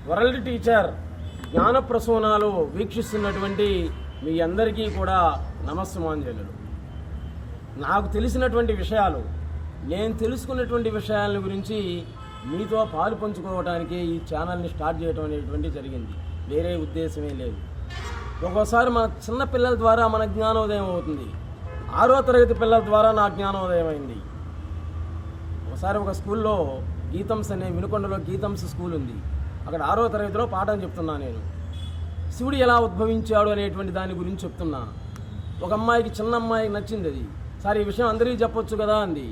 World teacher జ్ఞాన ప్రసూనాలు వీక్షిస్తున్నటువంటి మీ అందరికీ కూడా నమస్సుమాంజలు. నాకు తెలిసినటువంటి విషయాలు, నేను తెలుసుకున్నటువంటి విషయాల గురించి మీతో పాలు పంచుకోవడానికి ఈ ఛానల్ని స్టార్ట్ చేయడం అనేటువంటి జరిగింది. వేరే ఉద్దేశమే లేదు. ఒక్కోసారి మన చిన్న పిల్లల ద్వారా మన జ్ఞానోదయం అవుతుంది. 6వ తరగతి పిల్లల ద్వారా నా జ్ఞానోదయం అయింది. ఒకసారి ఒక స్కూల్లో గీతంస్ అనే వినుకొండలో గీతంస్ స్కూల్ ఉంది. అక్కడ 6వ తరగతిలో పాఠం చెప్తున్నా. నేను శివుడు ఎలా ఉద్భవించాడు అనేటువంటి దాని గురించి చెప్తున్నా. ఒక అమ్మాయికి, చిన్న అమ్మాయికి నచ్చింది అది. సార్ ఈ విషయం అందరికీ చెప్పొచ్చు కదా అంది.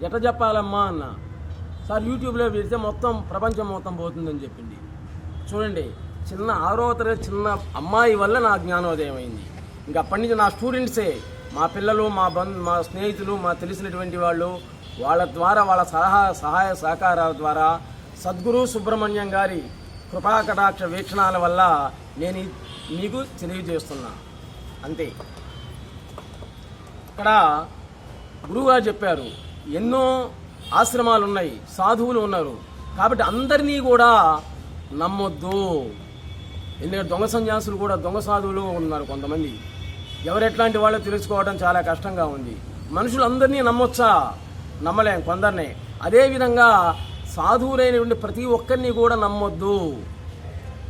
ఎట్లా చెప్పాలమ్మా అన్న. సార్ యూట్యూబ్లో పెడితే మొత్తం ప్రపంచం మొత్తం పోతుందని చెప్పింది. చూడండి, చిన్న 6వ తరగతి చిన్న అమ్మాయి వల్ల నా జ్ఞానోదయం అయింది. ఇంకా అప్పటి నుంచి నా స్టూడెంట్సే, మా పిల్లలు, మా స్నేహితులు, మా తెలిసినటువంటి వాళ్ళు, వాళ్ళ ద్వారా, వాళ్ళ సహాయ సహకారాల ద్వారా సద్గురు సుబ్రహ్మణ్యం గారి కృపాకటాక్ష వీక్షణాల వల్ల నేను మీకు తెలియజేస్తున్నా. అంతే. ఇక్కడ గురువుగారు చెప్పారు, ఎన్నో ఆశ్రమాలు ఉన్నాయి, సాధువులు ఉన్నారు, కాబట్టి అందరినీ కూడా నమ్మొద్దు. ఎందుకంటే దొంగ సన్యాసులు కూడా, దొంగ సాధువులు ఉన్నారు కొంతమంది. ఎవరెట్లాంటి వాళ్ళో తెలుసుకోవడం చాలా కష్టంగా ఉంది. మనుషులందరినీ నమ్మొచ్చా? నమ్మలేం, కొందరినే. అదేవిధంగా సాధువులైనటువంటి ప్రతి ఒక్కరిని కూడా నమ్మొద్దు.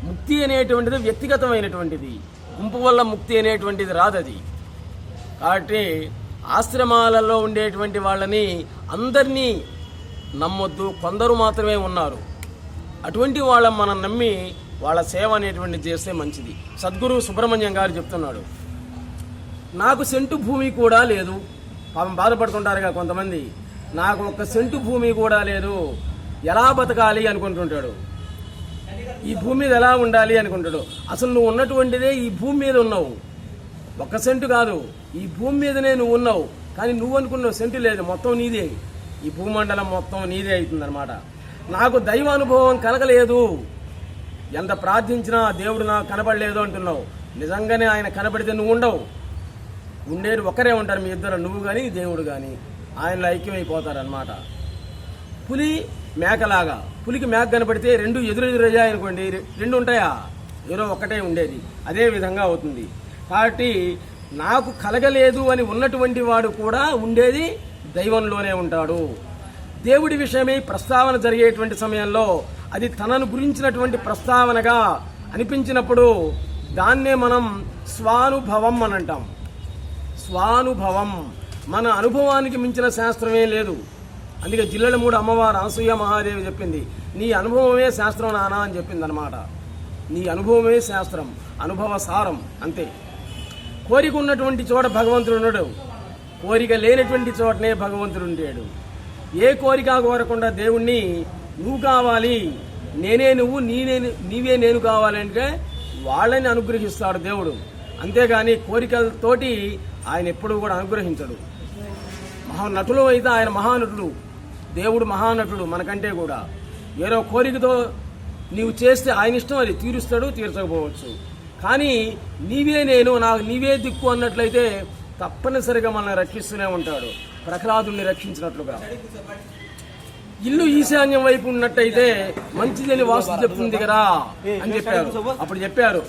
ముక్తి అనేటువంటిది వ్యక్తిగతమైనటువంటిది, గుంపు వల్ల ముక్తి అనేటువంటిది రాదది. కాబట్టి ఆశ్రమాలలో ఉండేటువంటి వాళ్ళని అందరినీ నమ్మొద్దు. కొందరు మాత్రమే ఉన్నారు. అటువంటి వాళ్ళని మనం నమ్మి వాళ్ళ సేవ అనేటువంటిది చేస్తే మంచిది. సద్గురు సుబ్రహ్మణ్యం గారు చెప్తున్నాడు, నాకు సెంటు భూమి కూడా లేదు. పాపం బాధపడుతుంటారుగా కొంతమంది, నాకు ఒక్క సెంటు భూమి కూడా లేదు, ఎలా బతకాలి అనుకుంటుంటాడు. ఈ భూమి మీద ఎలా ఉండాలి అనుకుంటాడు. అసలు నువ్వు ఉన్నటువంటిదే ఈ భూమి మీద ఉన్నావు. ఒక్క సెంటు కాదు, ఈ భూమి మీదనే నువ్వు ఉన్నావు. కానీ నువ్వు అనుకున్నావు సెంటు లేదు, మొత్తం నీదే. ఈ భూమండలం మొత్తం నీదే అవుతుందన్నమాట. నాకు దైవ అనుభవం కలగలేదు, ఎంత ప్రార్థించినా దేవుడు నాకు కనపడలేదు అంటున్నావు. నిజంగానే ఆయన కనపడితే నువ్వు ఉండవు. ఉండేది ఒకరే ఉంటారు, మీ ఇద్దరు, నువ్వు కానీ దేవుడు కానీ. ఆయనలో ఐక్యమైపోతారనమాట. పులి మేకలాగా, పులికి మేక కనపడితే రెండు ఎదురయ్యాయనుకోండి, రెండు ఉంటాయా? ఏదో ఒక్కటే ఉండేది. అదే విధంగా అవుతుంది. కాబట్టి నాకు కలగలేదు అని ఉన్నటువంటి వాడు కూడా ఉండేది దైవంలోనే ఉంటాడు. దేవుడి విషయమై ప్రస్తావన జరిగేటువంటి సమయంలో అది తనను గురించినటువంటి ప్రస్తావనగా అనిపించినప్పుడు దాన్నే మనం స్వానుభవం అని అంటాం. స్వానుభవం, మన అనుభవానికి మించిన శాస్త్రమే లేదు. అందుకే జిల్లెల 3 అమ్మవారు అనసూయ మహాదేవి చెప్పింది, నీ అనుభవమే శాస్త్రం నానా అని చెప్పింది అనమాట. నీ అనుభవమే శాస్త్రం, అనుభవ సారం, అంతే. కోరిక ఉన్నటువంటి చోట భగవంతుడు ఉన్నాడు, కోరిక లేనటువంటి చోటనే భగవంతుడు ఉంటాడు. ఏ కోరిక కోరకుండా దేవుణ్ణి నువ్వు కావాలి, నేనే నువ్వు, నీవే నేను కావాలంటే వాళ్ళని అనుగ్రహిస్తాడు దేవుడు. అంతేగాని కోరికలతోటి ఆయన ఎప్పుడూ కూడా అనుగ్రహించడు. మహానటులు అయితే ఆయన మహానటుడు, దేవుడు మహానటుడు మనకంటే కూడా. ఏదో కోరికతో నీవు చేస్తే ఆయన ఇష్టం, అది తీరుస్తాడు, తీర్చకపోవచ్చు. కానీ నీవే నేను, నాకు నీవే దిక్కు అన్నట్లయితే తప్పనిసరిగా మనల్ని రక్షిస్తూనే ఉంటాడు, ప్రహ్లాదుని రక్షించినట్లుగా. ఇల్లు ఈశాన్యం వైపు ఉన్నట్టయితే మంచిదని వాస్తు చెప్తుంది కదా అని చెప్పారు. అప్పుడు చెప్పారు,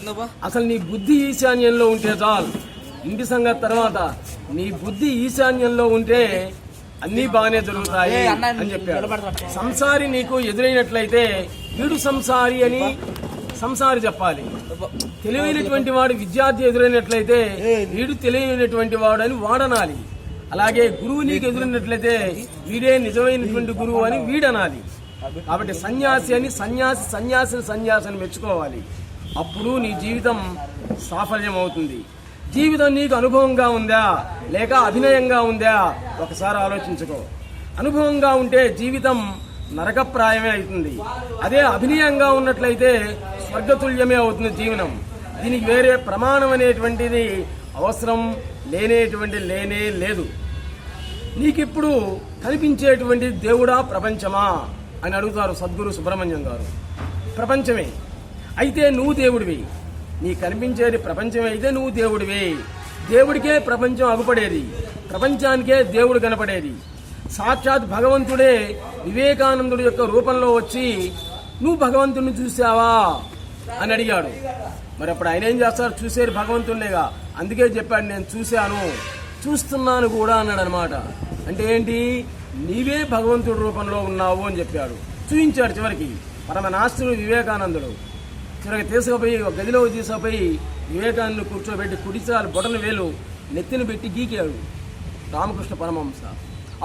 అసలు నీ బుద్ధి ఈశాన్యంలో ఉంటే చాలు, ఇంటి సంగతి తర్వాత, నీ బుద్ధి ఈశాన్యంలో ఉంటే అన్నీ బాగానే జరుగుతాయి అని చెప్పారు. సంసారి నీకు ఎదురైనట్లయితే వీడు సంసారి అని సంసారి చెప్పాలి. తెలివైనటువంటి వాడు విద్యార్థి ఎదురైనట్లయితే వీడు తెలివైనటువంటి వాడు అని వాడనాలి. అలాగే గురువు నీకు ఎదురైనట్లయితే వీడే నిజమైనటువంటి గురువు అని వీడనాలి. కాబట్టి సన్యాసి అని సన్యాసిని మెచ్చుకోవాలి. అప్పుడు నీ జీవితం సాఫల్యం అవుతుంది. జీవితం నీకు అనుభవంగా ఉందా లేక అభినయంగా ఉందా ఒకసారి ఆలోచించుకో. అనుభవంగా ఉంటే జీవితం నరకప్రాయమే అవుతుంది. అదే అభినయంగా ఉన్నట్లయితే స్వర్గతుల్యమే అవుతుంది జీవనం. దీనికి వేరే ప్రమాణం అనేటువంటిది అవసరం లేనే లేదు. నీకిప్పుడు కనిపించేటువంటి దేవుడా ప్రపంచమా అని అడుగుతారు సద్గురు సుబ్రహ్మణ్యం గారు. ప్రపంచమే అయితే నువ్వు దేవుడివి. నీ కనిపించేది ప్రపంచమే అయితే నువ్వు దేవుడివి. దేవుడికే ప్రపంచం అగుపడేది, ప్రపంచానికే దేవుడు కనపడేది. సాక్షాత్ భగవంతుడే వివేకానందుడి యొక్క రూపంలో వచ్చి నువ్వు భగవంతుడిని చూసావా అని అడిగాడు. మరి అప్పుడు ఆయన ఏం చేస్తారు, చూసేది భగవంతుడినేగా, అందుకే చెప్పాడు నేను చూశాను, చూస్తున్నాను కూడా అన్నాడు అనమాట. అంటే ఏంటి, నీవే భగవంతుడి రూపంలో ఉన్నావు అని చెప్పాడు, చూపించాడు. చివరికి పరమ నాస్తికుడు వివేకానందుడు చివరికి తీసుకుపోయి ఒక గదిలో తీసుకుపోయి వివేకానందుని కూర్చోబెట్టి కుడిసాలు బొటన వేలు నెత్తిని పెట్టి గీకాడు రామకృష్ణ పరమహంస.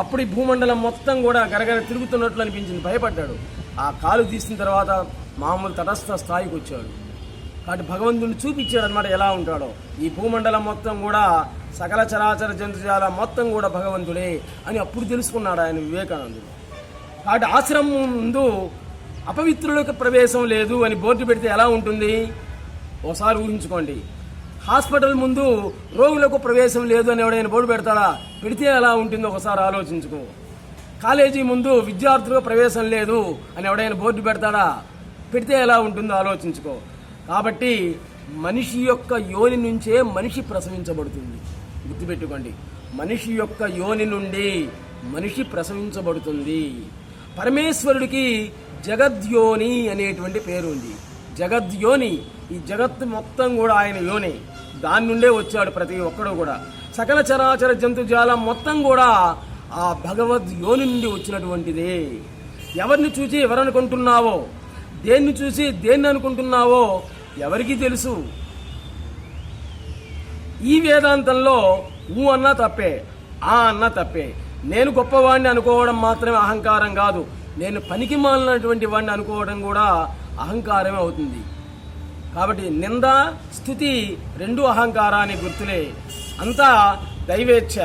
అప్పుడు ఈ భూమండలం మొత్తం కూడా గరగర తిరుగుతున్నట్లు అనిపించింది, భయపడ్డాడు. ఆ కాలు తీసిన తర్వాత మామూలు తటస్థ స్థాయికి వచ్చాడు. కాబట్టి భగవంతుడిని చూపించాడు అనమాట ఎలా ఉంటాడో. ఈ భూమండలం మొత్తం కూడా సకల చరాచర జంతుజాల మొత్తం కూడా భగవంతుడే అని అప్పుడు తెలుసుకున్నాడు ఆయన వివేకానందుడు. కాబట్టి ఆశ్రమం ముందు అపవిత్రులకు ప్రవేశం లేదు అని బోర్డు పెడితే ఎలా ఉంటుంది ఒకసారి ఊహించుకోండి. హాస్పిటల్ ముందు రోగులకు ప్రవేశం లేదు అని ఎవడైనా బోర్డు పెడతాడా, పెడితే ఎలా ఉంటుందో ఒకసారి ఆలోచించుకో. కాలేజీ ముందు విద్యార్థులకు ప్రవేశం లేదు అని ఎవడైనా బోర్డు పెడతాడా, పెడితే ఎలా ఉంటుందో ఆలోచించుకో. కాబట్టి మనిషి యొక్క యోని నుంచే మనిషి ప్రసవించబడుతుంది, గుర్తుపెట్టుకోండి. మనిషి యొక్క యోని నుండి మనిషి ప్రసవించబడుతుంది. పరమేశ్వరుడికి జగద్యోని అనేటువంటి పేరు ఉంది. జగద్యోని, ఈ జగత్తు మొత్తం కూడా ఆయన యోని, దాని నుండే వచ్చాడు ప్రతి ఒక్కడు కూడా. సకల చరాచర జంతుజాలం మొత్తం కూడా ఆ భగవద్ యోని నుండి వచ్చినటువంటిదే. ఎవరిని చూసి ఎవరనుకుంటున్నావో, దేన్ని చూసి దేన్ని అనుకుంటున్నావో ఎవరికి తెలుసు. ఈ వేదాంతంలో ఊ అన్నా తప్పే, ఆ అన్నా తప్పే. నేను గొప్పవాడిని అనుకోవడం మాత్రమే అహంకారం కాదు, నేను పనికి మాలినటువంటి వాడిని అనుకోవడం కూడా అహంకారమే అవుతుంది. కాబట్టి నింద స్తుతి రెండు అహంకారానికి గుర్తులే, అంతా దైవేచ్ఛ.